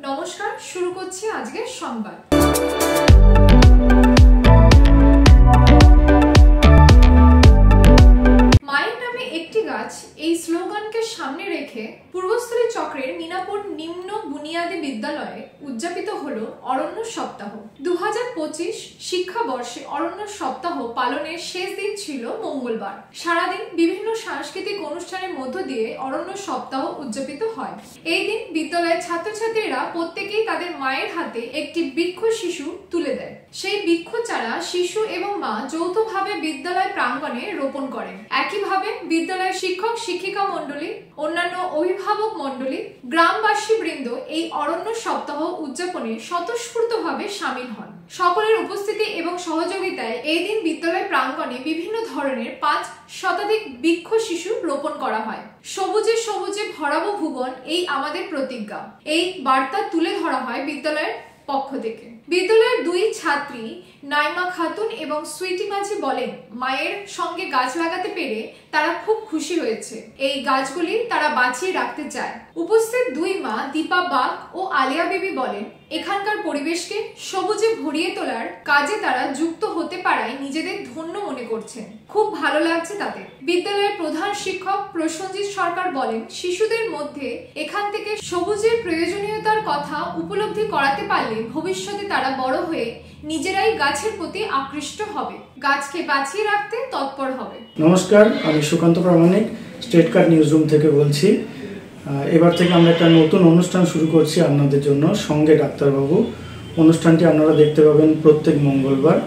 নমস্কার, শুরু করছি আজকের সংবাদ। মায়ের নামে একটি গাছ এই স্লোগানকে সামনে রেখে পূর্বস্থলী চক্রের মিনাপুর নিম্ন বুনিয়াদী বিদ্যালয়ে উদযাপিত হলো অরণ্য সপ্তাহ। 2025 শিক্ষাবর্ষে অরণ্য সপ্তাহ পালনের শেষ দিন ছিল মঙ্গলবার। সারাদিন বিভিন্ন সাংস্কৃতিক অনুষ্ঠানের মধ্য দিয়ে অরণ্য সপ্তাহ উদযাপিত হয়। এই দিন বিদ্যালয়ের ছাত্রছাত্রীরা প্রত্যেকেই তাদের মায়ের হাতে একটি বৃক্ষ শিশু তুলে দেয়। সেই বৃক্ষ চারা শিশু এবং মা যৌথভাবে বিদ্যালয় প্রাঙ্গণে রোপণ করেন। একইভাবে বিদ্যালয়ের শিক্ষক শিক্ষিকা মণ্ডলী, অন্যান্য অভিভাবক মণ্ডলী, গ্রামবাসী বৃন্দ এই অরণ্য সপ্তাহ উদযাপনে স্বতঃস্ফূর্তভাবে সামিল হন। সকলের উপস্থিতি এবং সহযোগিতায় এই দিন বিদ্যালয় প্রাঙ্গণে বিভিন্ন ধরনের 5 শতাধিক বৃক্ষ শিশু রোপণ করা হয়। সবুজে সবুজে ভরাবো ভুবন, এই আমাদের প্রতিজ্ঞা, এই বার্তা তুলে ধরা হয় বিদ্যালয়ের পক্ষ থেকে। বিদ্যালয়ের 2 ছাত্রী নাইমা খাতুন এবং সুইটি মাঝি বলেন, মায়ের সঙ্গে গাছ লাগাতে পেরে তারা খুব খুশি হয়েছে। এই গাছগুলি তারা বাঁচিয়ে রাখতে চায়। উপস্থিত 2 মা দীপা বাগ ও আলিয়া বিবি বলেন, এখানকার পরিবেশকে সবুজে ভরিয়ে তোলার কাজে তারা যুক্ত হতে পারায় নিজেদের ধন্য মনে করছেন। খুব ভালো লাগছে তাদের। বিদ্যালয়ের প্রধান শিক্ষক প্রসেনজিৎ সরকার বলেন, শিশুদের মধ্যে এখান থেকে সবুজের প্রয়োজনীয়তার কথা উপলব্ধি করাতে পারলে ভবিষ্যতে তারা বড় হয়ে নিজেরাই গাছের প্রতি আকৃষ্ট হবে, গাছকে বাঁচিয়ে রাখতে তৎপর হবে। নমস্কার, আমি সুকান্ত প্রামাণিক স্টেট কার্ড নিউজ রুম থেকে বলছি। এবার থেকে আমরা একটা নতুন অনুষ্ঠান শুরু করছি আপনাদের জন্য, সঙ্গে ডাক্তারবাবু। অনুষ্ঠানটি আপনারা দেখতে পাবেন প্রত্যেক মঙ্গলবার।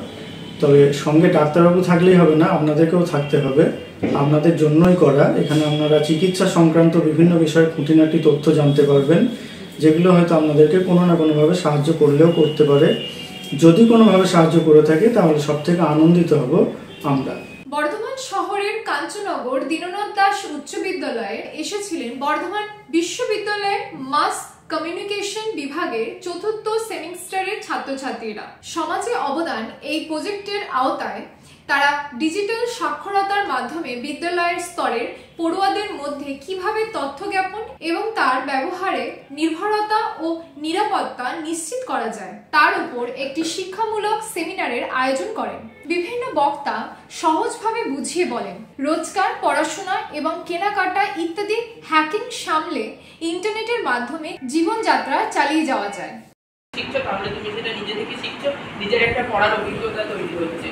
তবে সঙ্গে ডাক্তারবাবু থাকলেই হবে না, আপনাদেরকেও থাকতে হবে। আপনাদের জন্যই করা। এখানে আপনারা চিকিৎসা সংক্রান্ত বিভিন্ন বিষয়ে খুঁটিনাটি তথ্য জানতে পারবেন, যেগুলো হয়তো আপনাদেরকে কোনো না কোনোভাবে সাহায্য করলেও করতে পারে। যদি কোনোভাবে সাহায্য করে থাকে তাহলে সব থেকে আনন্দিত হব আমরা। বর্ধমান শহরের কাঞ্চননগর দীননাথ দাস উচ্চ বিদ্যালয়ে এসেছিলেন বর্ধমান বিশ্ববিদ্যালয়ের মাস কমিউনিকেশন বিভাগের 4th সেমিস্টারের ছাত্রছাত্রীরা। সমাজে অবদান এই প্রজেক্টের আওতায় তারা ডিজিটাল সাক্ষরতার মাধ্যমে বিদ্যালয়ের স্তরের পড়ুয়াদের মধ্যে কিভাবে তথ্য জ্ঞাপন এবং তার ব্যবহারে নির্ভরতা ও নিরাপত্তা নিশ্চিত করা যায় তার উপর একটি শিক্ষামূলক সেমিনারের আয়োজন করেন। বিভিন্ন বক্তা সহজভাবে বুঝিয়ে বলেন, রোজগার, পড়াশোনা এবং কেনাকাটা ইত্যাদি হ্যাকিং সামলে ইন্টারনেটের মাধ্যমে জীবনযাত্রা চালিয়ে যাওয়া যায়। শিখছো তাহলে তুমি সেটা নিজে থেকে শিখছো, নিজের একটা পড়ার অভিজ্ঞতা তৈরি হচ্ছে।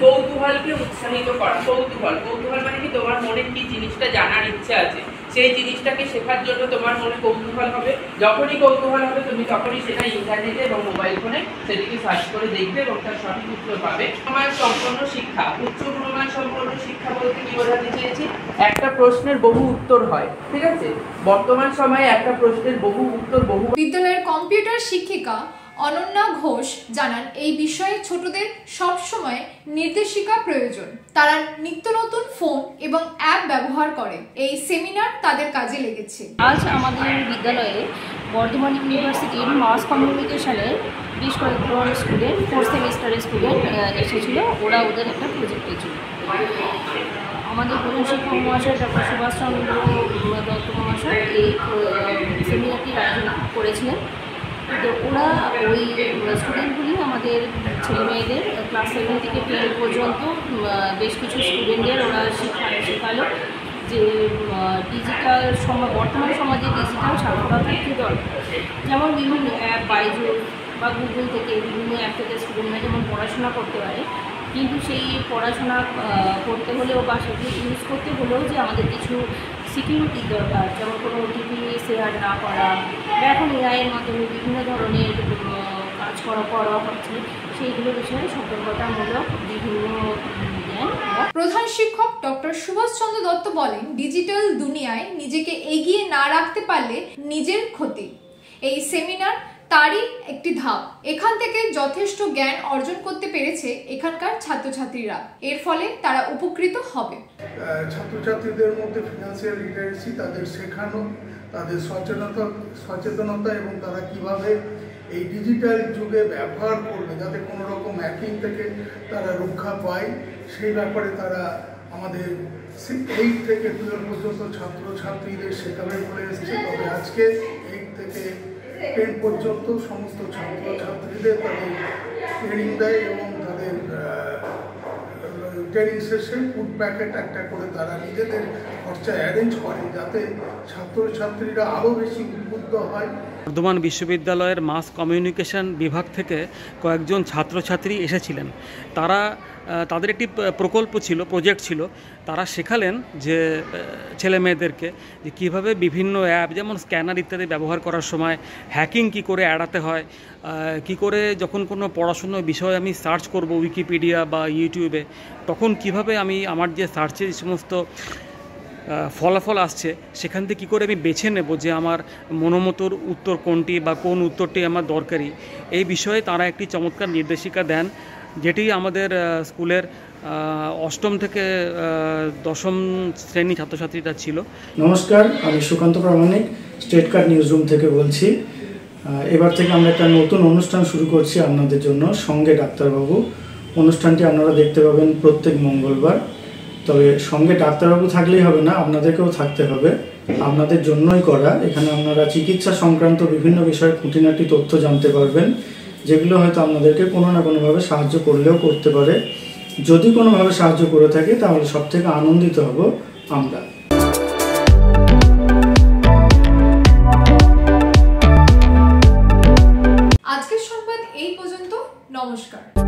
কৌতূহলকে উৎসাহিত করা। কৌতূহল মানে কি, তোমার মনে কি জিনিসটা জানার ইচ্ছা আছে, সেই জিনিসটাকে শেখার জন্য তোমার মনে কৌতূহল হবে। যখনই কৌতূহল হবে তুমি তখনই সেটা ইন্টারনেটে এবং মোবাইল ফোনে সেটিকে সার্চ করে দেখবে এবং তার সঠিক উত্তর পাবে। প্রমাণ সম্পন্ন শিক্ষা। উচ্চ প্রমাণ সম্পন্ন শিক্ষা বলতে কি বোঝাতে চেয়েছি, একটা প্রশ্নের বহু উত্তর হয়, ঠিক আছে? বর্তমান সময়ে একটা প্রশ্নের বহু উত্তর বহু। বিদ্যালয়ের কম্পিউটার শিক্ষিকা অনন্যা ঘোষ জানান, এই বিষয়ে ছোটদের সব সময় নির্দেশিকা প্রয়োজন। তারা নিত্য নতুন ফোন এবং অ্যাপ ব্যবহার করে। এই সেমিনার তাদের কাজে লেগেছে। আজ আমাদের বিদ্যালয়ে বর্ধমান ইউনিভার্সিটির মাস কমিউনিকেশনের বেশ কয়েকজন স্টুডেন্ট, 4th সেমিস্টারের স্টুডেন্ট এসেছিল। ওরা ওদের একটা প্রজেক্ট পেয়েছিল। আমাদের প্রধান শিক্ষক মহাশয় ডক্টর সুভাষচন্দ্র দত্ত মহাশয় এই সেমিনারটির আয়োজন করেছিলেন। তো ওরা ওই স্টুডেন্টগুলি আমাদের ছেলেমেয়েদের ক্লাস 7 থেকে 10 পর্যন্ত বেশ কিছু স্টুডেন্টদের ওরা শেখালো যে ডিজিটাল বর্তমান সমাজে ডিজিটাল সাক্ষরতা কী দরকার। যেমন বিভিন্ন অ্যাপ, বাইজুস বা গুগল থেকে বিভিন্ন অ্যাপ থেকে স্টুডেন্টরা যেমন পড়াশোনা করতে পারে, কিন্তু সেই পড়াশোনা করতে হলেও বা সেগুলো ইউজ করতে হলেও যে আমাদের কিছু সিকিউরিটির দরকার, যেমন কোনো ওটিপি শেয়ার না করা, বা এখন এআইয়ের মাধ্যমে বিভিন্ন ধরনের কাজ করা হচ্ছে, সেইগুলো বিষয়ে সতর্কতামূলক বিভিন্ন জ্ঞান। প্রধান শিক্ষক ডক্টর সুভাষচন্দ্র দত্ত বলেন, ডিজিটাল দুনিয়ায় নিজেকে এগিয়ে না রাখতে পারলে নিজের ক্ষতি। এই সেমিনার তারই একটি ধাপ। এখান থেকে যথেষ্ট জ্ঞান অর্জন করতে পেরেছে এখানকার ছাত্রছাত্রীরা। এর ফলে তারা উপকৃত হবে। ছাত্রছাত্রীদের মধ্যে ফিনান্সিয়াল লিটারেসি, তাদের শেখানো, তাদের সচেতনতা এবং তারা কিভাবে এই ডিজিটাল যুগে ব্যবহার করবে যাতে কোনো রকম হ্যাকিং থেকে তারা রক্ষা পায়, সেই ব্যাপারে তারা আমাদের 8 থেকে 12 পর্যন্ত ছাত্রছাত্রীদের শেখাবে বলে এসেছে। তবে আজকে 8 থেকে 10 পর্যন্ত সমস্ত ছাত্রছাত্রীদের তাদের ট্রেনিং দেয় এবং তাদের ট্রেনিং শেষে ফুড প্যাকেট একটা করে তারা নিজেদের খরচা অ্যারেঞ্জ করে, যাতে ছাত্রছাত্রীরা আরও বেশি উদ্বুদ্ধ হয়। বর্ধমান বিশ্ববিদ্যালয়ের মাস কমিউনিকেশন বিভাগ থেকে কয়েকজন ছাত্রছাত্রী এসেছিলেন। তাদের একটি প্রকল্প ছিল, প্রজেক্ট ছিল। তারা শেখালেন যে ছেলে মেয়েদেরকে যে কীভাবে বিভিন্ন অ্যাপ যেমন স্ক্যানার ইত্যাদি ব্যবহার করার সময় হ্যাকিং কি করে এড়াতে হয়, কি করে যখন কোনো পড়াশুনোর বিষয়ে আমি সার্চ করব উইকিপিডিয়া বা ইউটিউবে, তখন কিভাবে আমি আমার যে সার্চের সমস্ত ফলাফল আসছে সেখান থেকে কী করে আমি বেছে নেব যে আমার মনোমতর উত্তর কোনটি বা কোন উত্তরটি আমার দরকারি। এই বিষয়ে তারা একটি চমৎকার নির্দেশিকা দেন, যেটি আমাদের স্কুলের 8ম থেকে 10ম শ্রেণী ছাত্রছাত্রীরা ছিল। নমস্কার, আমি সুকান্ত প্রামাণিক স্টেট কার্ড নিউজ রুম থেকে বলছি। এবার থেকে আমরা একটা নতুন অনুষ্ঠান শুরু করছি আপনাদের জন্য, সঙ্গে ডাক্তারবাবু। অনুষ্ঠানটি আপনারা দেখতে পাবেন প্রত্যেক মঙ্গলবার। তবে সঙ্গে ডাক্তারবাবু থাকলেই হবে না, আপনাদেরকেও থাকতে হবে। আপনাদের জন্যই করা। এখানে আপনারা চিকিৎসা সংক্রান্ত বিভিন্ন বিষয়ে খুঁটিনাটি তথ্য জানতে পারবেন, যেগুলো হয়তো আপনাদেরকে কোনো না কোনোভাবে সাহায্য করলেও করতে পারে। যদি কোনোভাবে সাহায্য করে থাকে তাহলে সবথেকে আনন্দিত হব আমরা। আজকের সংবাদ এই পর্যন্ত। নমস্কার।